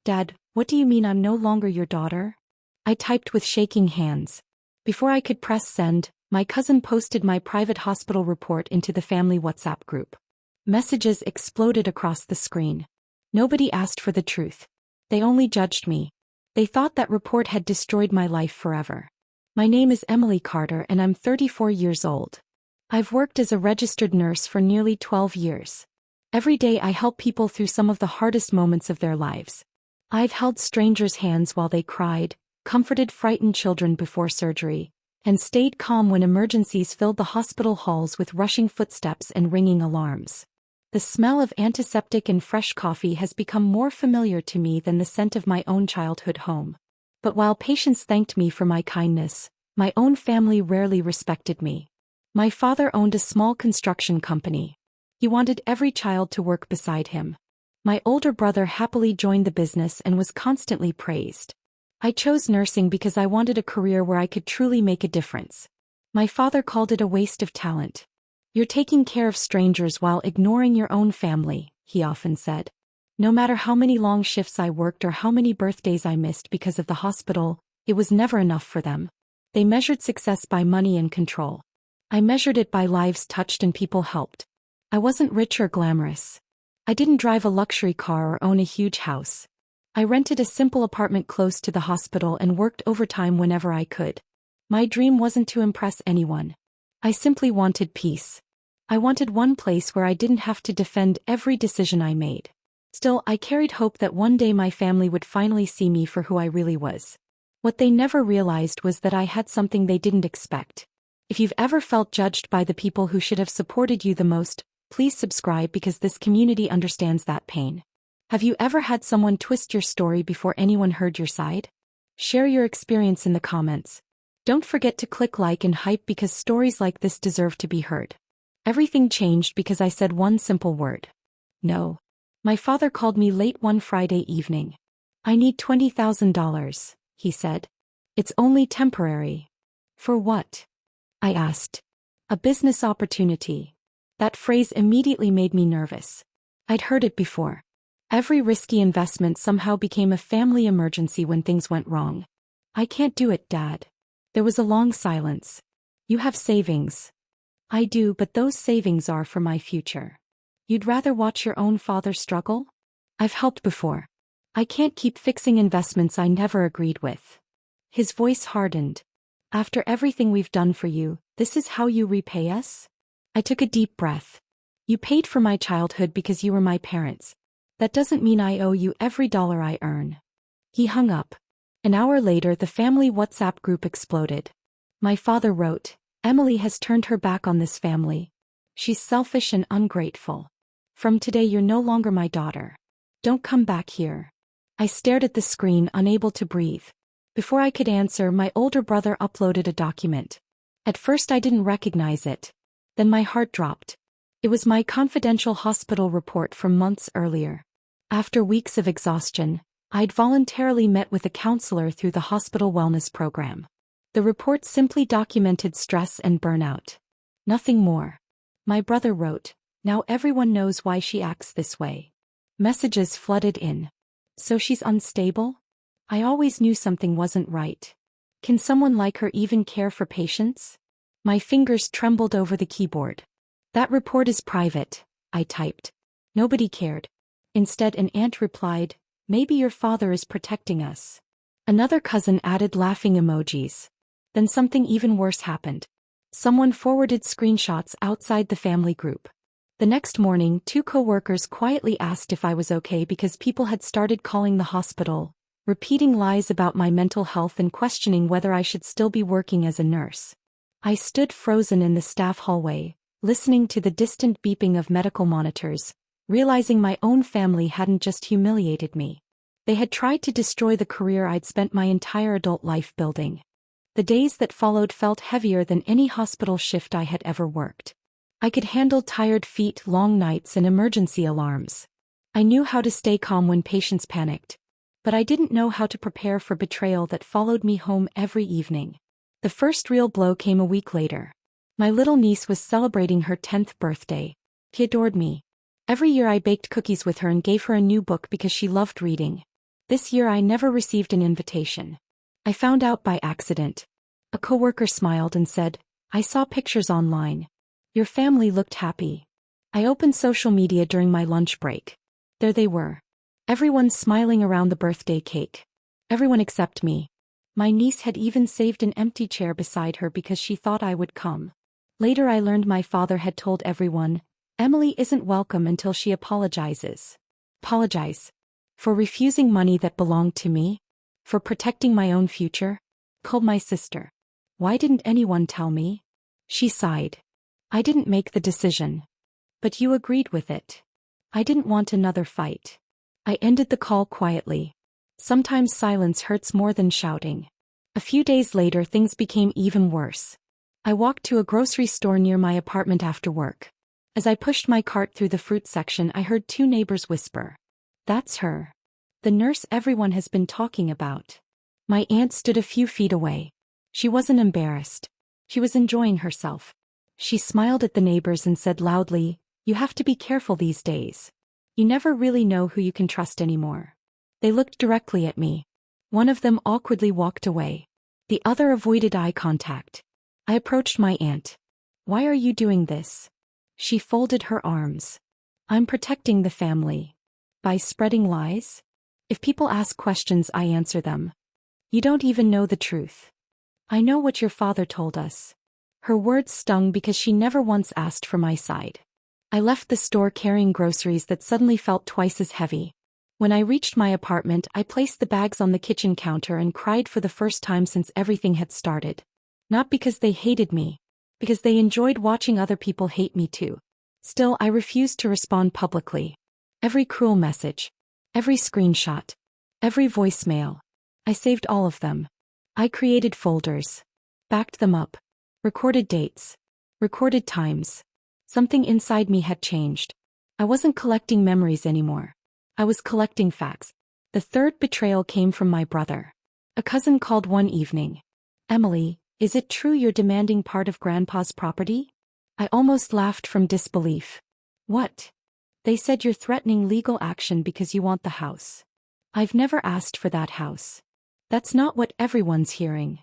Dad, what do you mean I'm no longer your daughter? I typed with shaking hands. Before I could press send, my cousin posted my private hospital report into the family WhatsApp group. Messages exploded across the screen. Nobody asked for the truth. They only judged me. They thought that report had destroyed my life forever. My name is Emily Carter and I'm 34 years old. I've worked as a registered nurse for nearly 12 years. Every day I help people through some of the hardest moments of their lives. I've held strangers' hands while they cried, comforted frightened children before surgery, and stayed calm when emergencies filled the hospital halls with rushing footsteps and ringing alarms. The smell of antiseptic and fresh coffee has become more familiar to me than the scent of my own childhood home. But while patients thanked me for my kindness, my own family rarely respected me. My father owned a small construction company. He wanted every child to work beside him. My older brother happily joined the business and was constantly praised. I chose nursing because I wanted a career where I could truly make a difference. My father called it a waste of talent. You're taking care of strangers while ignoring your own family, he often said. No matter how many long shifts I worked or how many birthdays I missed because of the hospital, it was never enough for them. They measured success by money and control. I measured it by lives touched and people helped. I wasn't rich or glamorous. I didn't drive a luxury car or own a huge house. I rented a simple apartment close to the hospital and worked overtime whenever I could. My dream wasn't to impress anyone. I simply wanted peace. I wanted one place where I didn't have to defend every decision I made. Still, I carried hope that one day my family would finally see me for who I really was. What they never realized was that I had something they didn't expect. If you've ever felt judged by the people who should have supported you the most, please subscribe because this community understands that pain. Have you ever had someone twist your story before anyone heard your side? Share your experience in the comments. Don't forget to click like and hype because stories like this deserve to be heard. Everything changed because I said one simple word. No. My father called me late one Friday evening. I need $20,000, he said. It's only temporary. For what? I asked. A business opportunity. That phrase immediately made me nervous. I'd heard it before. Every risky investment somehow became a family emergency when things went wrong. I can't do it, Dad. There was a long silence. You have savings. I do, but those savings are for my future. You'd rather watch your own father struggle? I've helped before. I can't keep fixing investments I never agreed with. His voice hardened. After everything we've done for you, this is how you repay us? I took a deep breath. You paid for my childhood because you were my parents. That doesn't mean I owe you every dollar I earn. He hung up. An hour later, the family WhatsApp group exploded. My father wrote, Emily has turned her back on this family. She's selfish and ungrateful. From today you're no longer my daughter. Don't come back here. I stared at the screen, unable to breathe. Before I could answer, my older brother uploaded a document. At first I didn't recognize it. Then my heart dropped. It was my confidential hospital report from months earlier. After weeks of exhaustion, I'd voluntarily met with a counselor through the hospital wellness program. The report simply documented stress and burnout. Nothing more. My brother wrote, now everyone knows why she acts this way. Messages flooded in. So she's unstable? I always knew something wasn't right. Can someone like her even care for patients? My fingers trembled over the keyboard. That report is private, I typed. Nobody cared. Instead, an aunt replied, maybe your father is protecting us. Another cousin added laughing emojis. Then something even worse happened. Someone forwarded screenshots outside the family group. The next morning, 2 coworkers quietly asked if I was okay because people had started calling the hospital, repeating lies about my mental health and questioning whether I should still be working as a nurse. I stood frozen in the staff hallway, listening to the distant beeping of medical monitors, realizing my own family hadn't just humiliated me. They had tried to destroy the career I'd spent my entire adult life building. The days that followed felt heavier than any hospital shift I had ever worked. I could handle tired feet, long nights, and emergency alarms. I knew how to stay calm when patients panicked. But I didn't know how to prepare for betrayal that followed me home every evening. The first real blow came a week later. My little niece was celebrating her 10th birthday. She adored me. Every year I baked cookies with her and gave her a new book because she loved reading. This year I never received an invitation. I found out by accident. A coworker smiled and said, "I saw pictures online. Your family looked happy." I opened social media during my lunch break. There they were. Everyone smiling around the birthday cake. Everyone except me. My niece had even saved an empty chair beside her because she thought I would come. Later I learned my father had told everyone, "Emily isn't welcome until she apologizes." Apologize? For refusing money that belonged to me? For protecting my own future? Called my sister. "Why didn't anyone tell me?" She sighed. "I didn't make the decision. But you agreed with it." I didn't want another fight. I ended the call quietly. Sometimes silence hurts more than shouting. A few days later things became even worse. I walked to a grocery store near my apartment after work. As I pushed my cart through the fruit section I heard two neighbors whisper, "That's her. The nurse everyone has been talking about." My aunt stood a few feet away. She wasn't embarrassed. She was enjoying herself. She smiled at the neighbors and said loudly, "You have to be careful these days. You never really know who you can trust anymore." They looked directly at me. One of them awkwardly walked away. The other avoided eye contact. I approached my aunt. "Why are you doing this?" She folded her arms. "I'm protecting the family." By spreading lies? If people ask questions I answer them. "You don't even know the truth." "I know what your father told us." Her words stung because she never once asked for my side. I left the store carrying groceries that suddenly felt twice as heavy. When I reached my apartment I placed the bags on the kitchen counter and cried for the first time since everything had started. Not because they hated me. Because they enjoyed watching other people hate me too. Still I refused to respond publicly. Every cruel message. Every screenshot. Every voicemail. I saved all of them. I created folders. Backed them up. Recorded dates. Recorded times. Something inside me had changed. I wasn't collecting memories anymore. I was collecting facts. The third betrayal came from my brother. A cousin called one evening. "Emily, is it true you're demanding part of Grandpa's property?" I almost laughed from disbelief. "What?" "They said you're threatening legal action because you want the house." "I've never asked for that house." "That's not what everyone's hearing."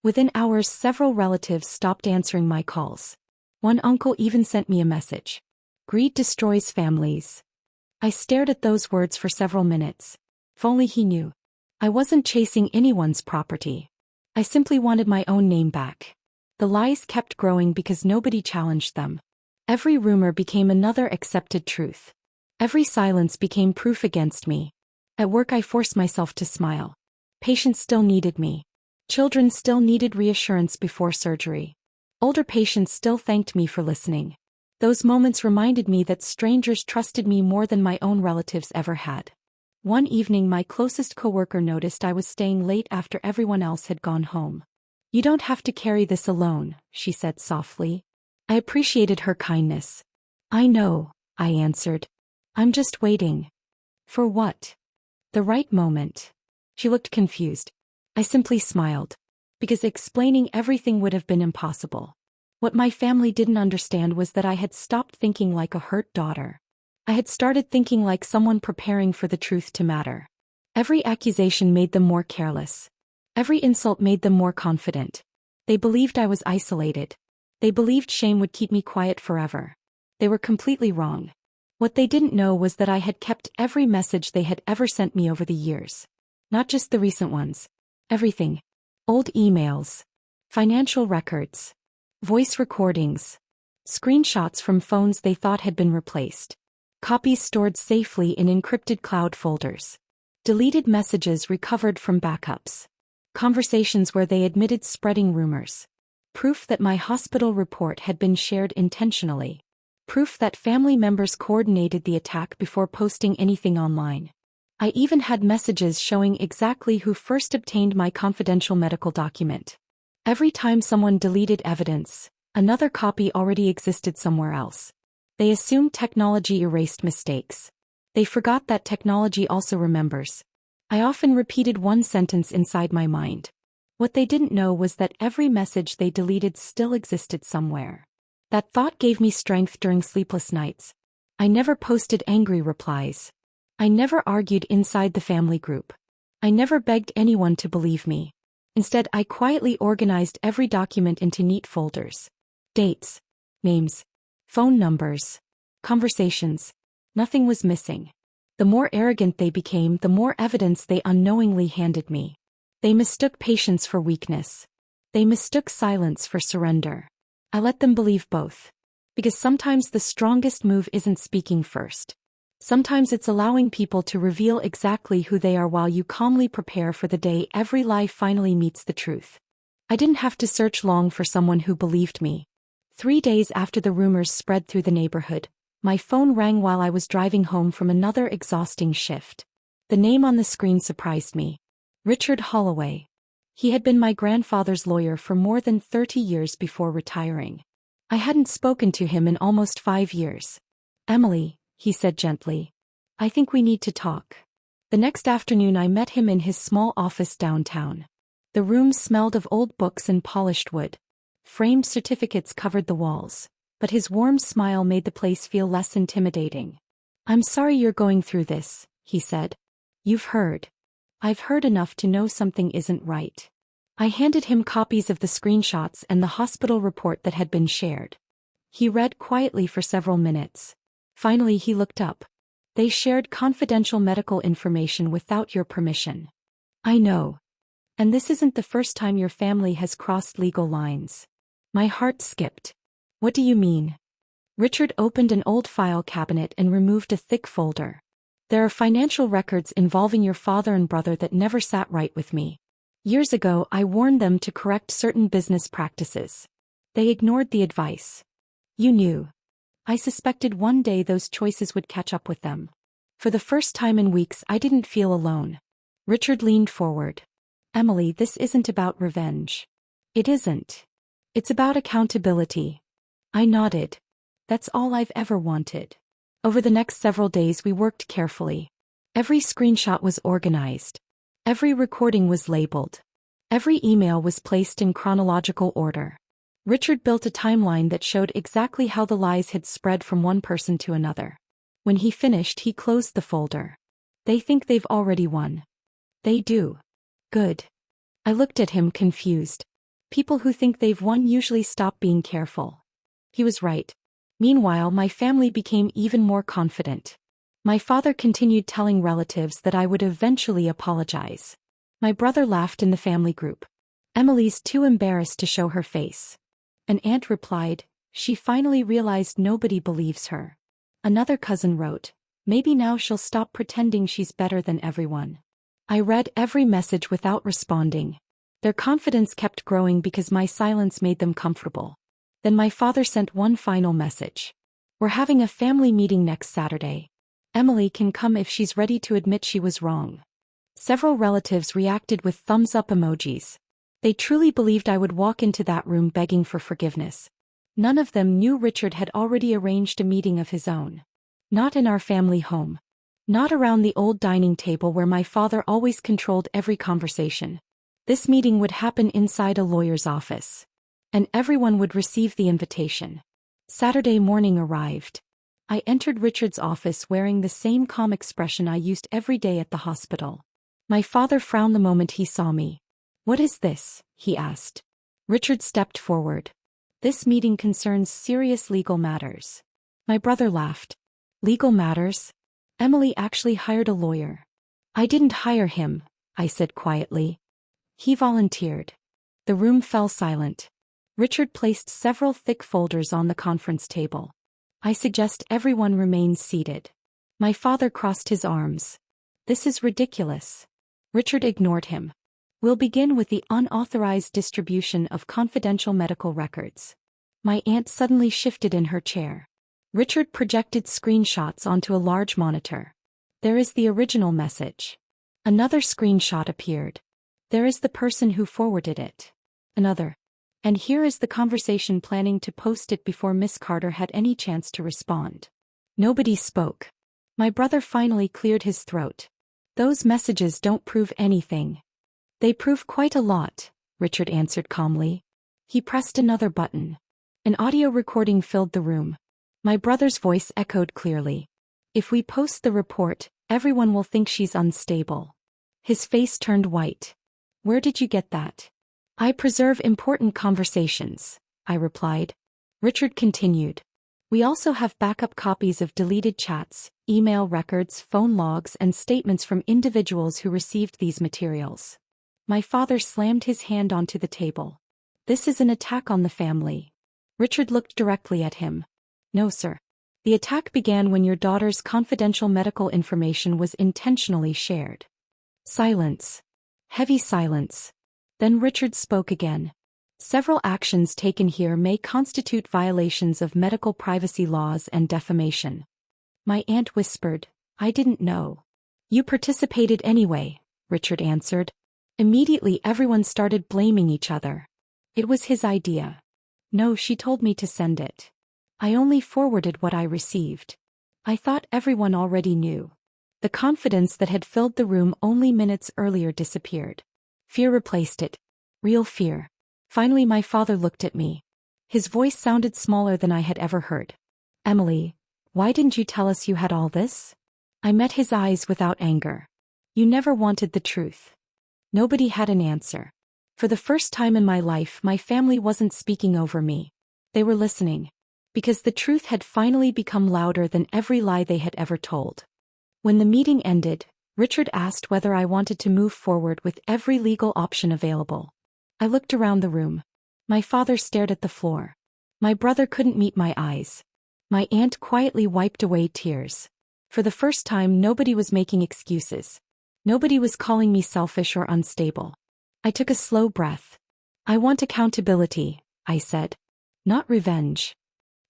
Within hours several relatives stopped answering my calls. One uncle even sent me a message. "Greed destroys families." I stared at those words for several minutes. If only he knew. I wasn't chasing anyone's property. I simply wanted my own name back. The lies kept growing because nobody challenged them. Every rumor became another accepted truth. Every silence became proof against me. At work I forced myself to smile. Patients still needed me. Children still needed reassurance before surgery. Older patients still thanked me for listening. Those moments reminded me that strangers trusted me more than my own relatives ever had. One evening my closest coworker noticed I was staying late after everyone else had gone home. "You don't have to carry this alone," she said softly. I appreciated her kindness. "I know," I answered. "I'm just waiting." "For what?" "The right moment." She looked confused. I simply smiled. Because explaining everything would have been impossible. What my family didn't understand was that I had stopped thinking like a hurt daughter. I had started thinking like someone preparing for the truth to matter. Every accusation made them more careless. Every insult made them more confident. They believed I was isolated. They believed shame would keep me quiet forever. They were completely wrong. What they didn't know was that I had kept every message they had ever sent me over the years. Not just the recent ones. Everything. Old emails. Financial records. Voice recordings. Screenshots from phones they thought had been replaced. Copies stored safely in encrypted cloud folders. Deleted messages recovered from backups. Conversations where they admitted spreading rumors. Proof that my hospital report had been shared intentionally. Proof that family members coordinated the attack before posting anything online. I even had messages showing exactly who first obtained my confidential medical document. Every time someone deleted evidence, another copy already existed somewhere else. They assumed technology erased mistakes. They forgot that technology also remembers. I often repeated one sentence inside my mind. What they didn't know was that every message they deleted still existed somewhere. That thought gave me strength during sleepless nights. I never posted angry replies. I never argued inside the family group. I never begged anyone to believe me. Instead, I quietly organized every document into neat folders. Dates, names, phone numbers, conversations. Nothing was missing. The more arrogant they became, the more evidence they unknowingly handed me. They mistook patience for weakness. They mistook silence for surrender. I let them believe both. Because sometimes the strongest move isn't speaking first. Sometimes it's allowing people to reveal exactly who they are while you calmly prepare for the day every lie finally meets the truth. I didn't have to search long for someone who believed me. 3 days after the rumors spread through the neighborhood, my phone rang while I was driving home from another exhausting shift. The name on the screen surprised me. Richard Holloway. He had been my grandfather's lawyer for more than 30 years before retiring. I hadn't spoken to him in almost 5 years. "Emily," he said gently, "I think we need to talk." The next afternoon I met him in his small office downtown. The room smelled of old books and polished wood. Framed certificates covered the walls, but his warm smile made the place feel less intimidating. "I'm sorry you're going through this," he said. "You've heard." "I've heard enough to know something isn't right." I handed him copies of the screenshots and the hospital report that had been shared. He read quietly for several minutes. Finally he looked up. "They shared confidential medical information without your permission." "I know. And this isn't the first time your family has crossed legal lines." My heart skipped. "What do you mean?" Richard opened an old file cabinet and removed a thick folder. "There are financial records involving your father and brother that never sat right with me. Years ago I warned them to correct certain business practices. They ignored the advice. You knew. I suspected one day those choices would catch up with them." For the first time in weeks I didn't feel alone. Richard leaned forward. "Emily, this isn't about revenge." "It isn't. It's about accountability." I nodded. "That's all I've ever wanted." Over the next several days we worked carefully. Every screenshot was organized. Every recording was labeled. Every email was placed in chronological order. Richard built a timeline that showed exactly how the lies had spread from one person to another. When he finished, he closed the folder. "They think they've already won." "They do." "Good." I looked at him confused. People who think they've won usually stop being careful. He was right. Meanwhile, my family became even more confident. My father continued telling relatives that I would eventually apologize. My brother laughed in the family group. "Emily's too embarrassed to show her face." An aunt replied, "She finally realized nobody believes her." Another cousin wrote, "Maybe now she'll stop pretending she's better than everyone." I read every message without responding. Their confidence kept growing because my silence made them comfortable. Then my father sent one final message. "We're having a family meeting next Saturday. Emily can come if she's ready to admit she was wrong." Several relatives reacted with thumbs-up emojis. They truly believed I would walk into that room begging for forgiveness. None of them knew Richard had already arranged a meeting of his own. Not in our family home. Not around the old dining table where my father always controlled every conversation. This meeting would happen inside a lawyer's office. And everyone would receive the invitation. Saturday morning arrived. I entered Richard's office wearing the same calm expression I used every day at the hospital. My father frowned the moment he saw me. "What is this?" he asked. Richard stepped forward. "This meeting concerns serious legal matters." My brother laughed. "Legal matters? Emily actually hired a lawyer." "I didn't hire him," I said quietly. "He volunteered." The room fell silent. Richard placed several thick folders on the conference table. "I suggest everyone remains seated." My father crossed his arms. "This is ridiculous." Richard ignored him. "We'll begin with the unauthorized distribution of confidential medical records." My aunt suddenly shifted in her chair. Richard projected screenshots onto a large monitor. "There is the original message." Another screenshot appeared. "There is the person who forwarded it." Another. "And here is the conversation planning to post it before Miss Carter had any chance to respond." Nobody spoke. My brother finally cleared his throat. "Those messages don't prove anything." "They prove quite a lot," Richard answered calmly. He pressed another button. An audio recording filled the room. My brother's voice echoed clearly. "If we post the report, everyone will think she's unstable." His face turned white. Where did you get that? I preserve important conversations, I replied. Richard continued. We also have backup copies of deleted chats, email records, phone logs, and statements from individuals who received these materials. My father slammed his hand onto the table. This is an attack on the family. Richard looked directly at him. No, sir. The attack began when your daughter's confidential medical information was intentionally shared. Silence. Heavy silence. Then Richard spoke again. Several actions taken here may constitute violations of medical privacy laws and defamation. My aunt whispered, I didn't know. You participated anyway, Richard answered. Immediately everyone started blaming each other. It was his idea. No, she told me to send it. I only forwarded what I received. I thought everyone already knew. The confidence that had filled the room only minutes earlier disappeared. Fear replaced it. Real fear. Finally my father looked at me. His voice sounded smaller than I had ever heard. Emily, why didn't you tell us you had all this? I met his eyes without anger. You never wanted the truth. Nobody had an answer. For the first time in my life, my family wasn't speaking over me. They were listening. Because the truth had finally become louder than every lie they had ever told. When the meeting ended, Richard asked whether I wanted to move forward with every legal option available. I looked around the room. My father stared at the floor. My brother couldn't meet my eyes. My aunt quietly wiped away tears. For the first time, nobody was making excuses. Nobody was calling me selfish or unstable. I took a slow breath. I want accountability, I said. Not revenge.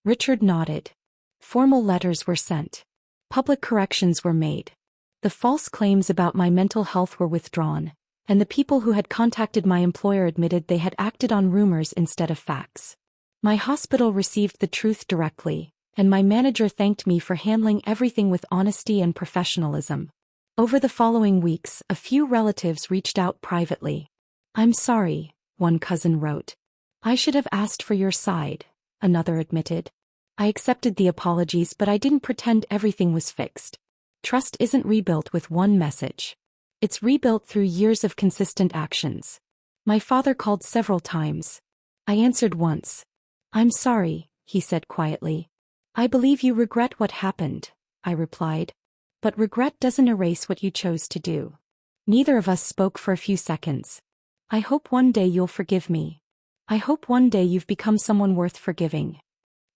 Richard nodded. Formal letters were sent. Public corrections were made. The false claims about my mental health were withdrawn, and the people who had contacted my employer admitted they had acted on rumors instead of facts. My hospital received the truth directly, and my manager thanked me for handling everything with honesty and professionalism. Over the following weeks, a few relatives reached out privately. I'm sorry, one cousin wrote. I should have asked for your side, another admitted. I accepted the apologies, but I didn't pretend everything was fixed. Trust isn't rebuilt with one message. It's rebuilt through years of consistent actions. My father called several times. I answered once. I'm sorry, he said quietly. I believe you regret what happened, I replied. But regret doesn't erase what you chose to do. Neither of us spoke for a few seconds. I hope one day you'll forgive me. I hope one day you've become someone worth forgiving.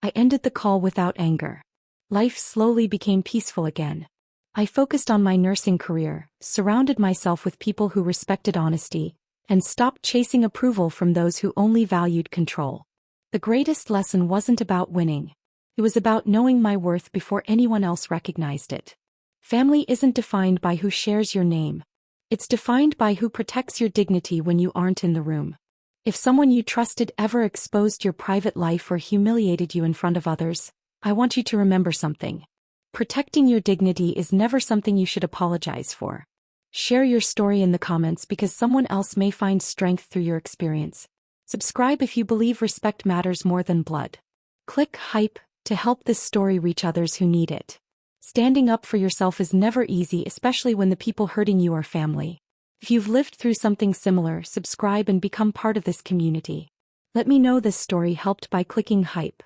I ended the call without anger. Life slowly became peaceful again. I focused on my nursing career, surrounded myself with people who respected honesty, and stopped chasing approval from those who only valued control. The greatest lesson wasn't about winning. It was about knowing my worth before anyone else recognized it. Family isn't defined by who shares your name. It's defined by who protects your dignity when you aren't in the room. If someone you trusted ever exposed your private life or humiliated you in front of others, I want you to remember something. Protecting your dignity is never something you should apologize for. Share your story in the comments because someone else may find strength through your experience. Subscribe if you believe respect matters more than blood. Click hype to help this story reach others who need it. Standing up for yourself is never easy, especially when the people hurting you are family. If you've lived through something similar, subscribe and become part of this community. Let me know this story helped by clicking hype.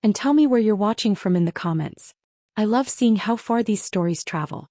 And tell me where you're watching from in the comments. I love seeing how far these stories travel.